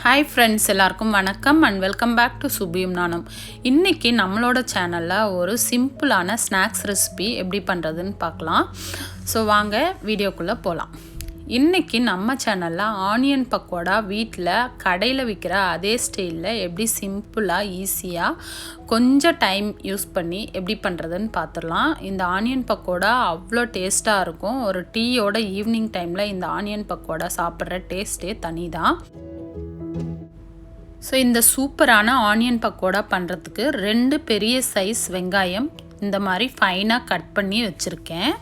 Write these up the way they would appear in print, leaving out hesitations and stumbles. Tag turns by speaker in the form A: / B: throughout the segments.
A: Hi friends, எல்லாருக்கும் வணக்கம் and welcome back to Subhiyum NAANUM. இன்னைக்கு நம்மளோட சேனல்ல ஒரு சிம்பிளான ஸ்நாக்ஸ் ரெசிபி எப்படி பண்றதுன்னு பார்க்கலாம். சோ வாங்க வீடியோக்குள்ள போலாம். இன்னைக்கு நம்ம சேனல்ல ஆனியன் பக்கோடா வீட்ல கடையில விக்கிற அதே ஸ்டைல்ல எப்படி சிம்பிளா ஈஸியா கொஞ்சம் டைம் யூஸ் பண்ணி எப்படி பண்றதுன்னு பார்த்துடலாம். இந்த ஆனியன் பக்கோடா அவ்ளோ டேஸ்டா இருக்கும். ஒரு டீயோட ஈவினிங் டைம்ல இந்த ஆனியன் பக்கோடா சாப்பிடுற டேஸ்டே தனிதான். ஸோ இந்த சூப்பரான ஆனியன் பக்கோடா பண்ணுறதுக்கு 2 பெரிய சைஸ் வெங்காயம் இந்த மாதிரி ஃபைனாக கட் பண்ணி வச்சுருக்கேன்.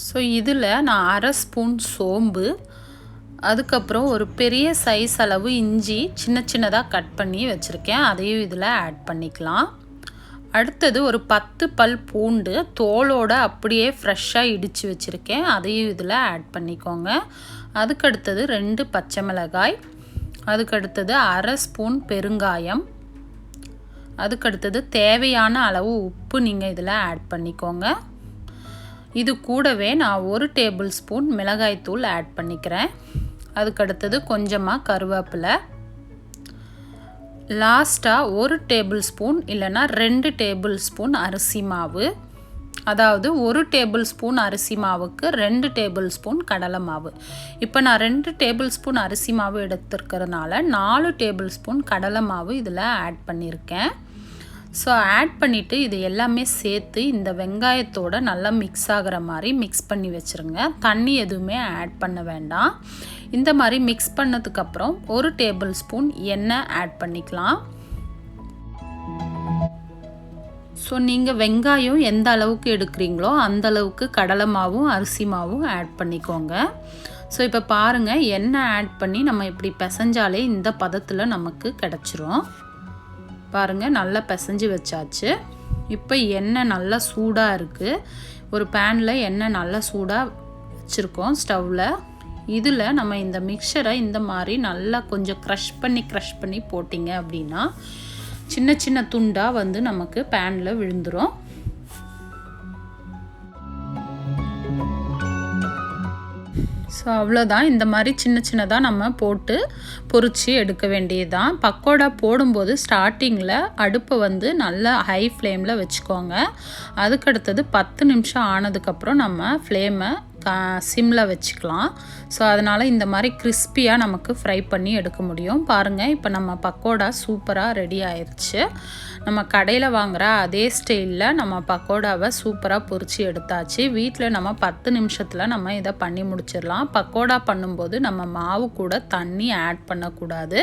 A: ஸோ இதில் நான் 1/2 ஸ்பூன் சோம்பு, அதுக்கப்புறம் ஒரு பெரிய சைஸ் அளவு இஞ்சி சின்ன சின்னதாக கட் பண்ணி வச்சுருக்கேன், அதையும் இதில் ஆட் பண்ணிக்கலாம். அடுத்தது ஒரு 10 பல் பூண்டு தோலோட அப்படியே ஃப்ரெஷ்ஷாக இடித்து வச்சுருக்கேன், அதையும் இதில் ஆட் பண்ணிக்கோங்க. அதுக்கடுத்தது 2 பச்சை மிளகாய், அதுக்கடுத்தது 1/2 ஸ்பூன் பெருங்காயம், அதுக்கடுத்தது தேவையான அளவு உப்பு நீங்கள் இதில் ஆட் பண்ணிக்கோங்க. இது கூடவே நான் 1 டேபிள் ஸ்பூன் மிளகாய்த்தூள் ஆட் பண்ணிக்கிறேன். அதுக்கடுத்தது கொஞ்சமாக கருவேப்பிலை, லாஸ்ட்டாக 1 டேபிள் ஸ்பூன் இல்லைன்னா 2 டேபிள் ஸ்பூன் அரிசி மாவு, அதாவது 1 டேபிள் ஸ்பூன் அரிசி மாவுக்கு 2 டேபிள் ஸ்பூன் கடலை மாவு. இப்போ நான் 2 டேபிள் ஸ்பூன் அரிசி மாவு எடுத்துருக்கிறதுனால 4 டேபிள் ஸ்பூன் கடலை மாவு இதில் ஆட் பண்ணியிருக்கேன். ஸோ ஆட் பண்ணிவிட்டு இது எல்லாமே சேர்த்து இந்த வெங்காயத்தோடு நல்லா மிக்ஸ் ஆகிற மாதிரி மிக்ஸ் பண்ணி வச்சுருங்க. தண்ணி எதுவுமே ஆட் பண்ண வேண்டாம். இந்த மாதிரி மிக்ஸ் பண்ணதுக்கப்புறம் 1 டேபிள் ஸ்பூன் எண்ணெய் ஆட் பண்ணிக்கலாம். ஸோ நீங்கள் வெங்காயம் எந்த அளவுக்கு எடுக்கிறீங்களோ அந்த அளவுக்கு கடலை மாவும் அரிசி மாவும் ஆட் பண்ணிக்கோங்க. ஸோ இப்போ பாருங்கள், எண்ணெய் ஆட் பண்ணி நம்ம இப்படி பிசைஞ்சாலே இந்த பதத்தில் நமக்கு கிடச்சிரும். பாருங்கள், நல்லா பிசைஞ்சு வச்சாச்சு. இப்போ எண்ணெய் நல்லா சூடாக இருக்குது. ஒரு பேனில் எண்ணெய் நல்லா சூடாக வச்சுருக்கோம் ஸ்டவ்வில். இதில் நம்ம இந்த மிக்சரை இந்த மாதிரி நல்லா கொஞ்சம் க்ரஷ் பண்ணி போட்டிங்க அப்படின்னா சின்ன சின்ன துண்டாக வந்து நமக்கு பேனில் விழுந்துடும். ஸோ அவ்வளோதான். இந்த மாதிரி சின்ன சின்னதாக நம்ம போட்டு பொரித்து எடுக்க வேண்டியதுதான். பக்கோடா போடும்போது ஸ்டார்டிங்கில் அடுப்பை வந்து நல்லா ஹை ஃப்ளேமில் வச்சுக்கோங்க. அதுக்கடுத்தது 10 நிமிஷம் ஆனதுக்கப்புறம் நம்ம ஃப்ளேமை சிம்மில் வச்சுக்கலாம். ஸோ அதனால் இந்த மாதிரி கிறிஸ்பியாக நமக்கு ஃப்ரை பண்ணி எடுக்க முடியும். பாருங்கள், இப்போ நம்ம பக்கோடா சூப்பராக ரெடி ஆயிடுச்சு. நம்ம கடையில் வாங்குகிற அதே ஸ்டைலில் நம்ம பக்கோடாவை சூப்பராக பொரித்து எடுத்தாச்சு. வீட்டில் நம்ம 10 நிமிஷத்தில் நம்ம இதை பண்ணி முடிச்சிடலாம். பக்கோடா பண்ணும்போது நம்ம மாவு கூட தண்ணி ஆட் பண்ணக்கூடாது.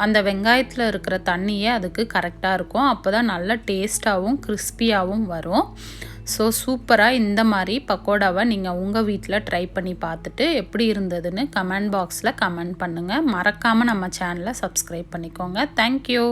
A: அந்த வெங்காயத்தில் இருக்கிற தண்ணியே அதுக்கு கரெக்டாக இருக்கும். அப்போ தான் நல்ல டேஸ்ட்டாகவும் கிறிஸ்பியாகவும் வரும். ஸோ சூப்பராக இந்த மாதிரி பக்கோடாவை நீங்கள் உங்கள் வீட்டில் ட்ரை பண்ணி பார்த்துட்டு எப்படி இருந்ததுன்னு கமெண்ட் பாக்ஸில் கமெண்ட் பண்ணுங்கள். மறக்காமல் நம்ம சேனலை சப்ஸ்கிரைப் பண்ணிக்கோங்க. தேங்க்யூ.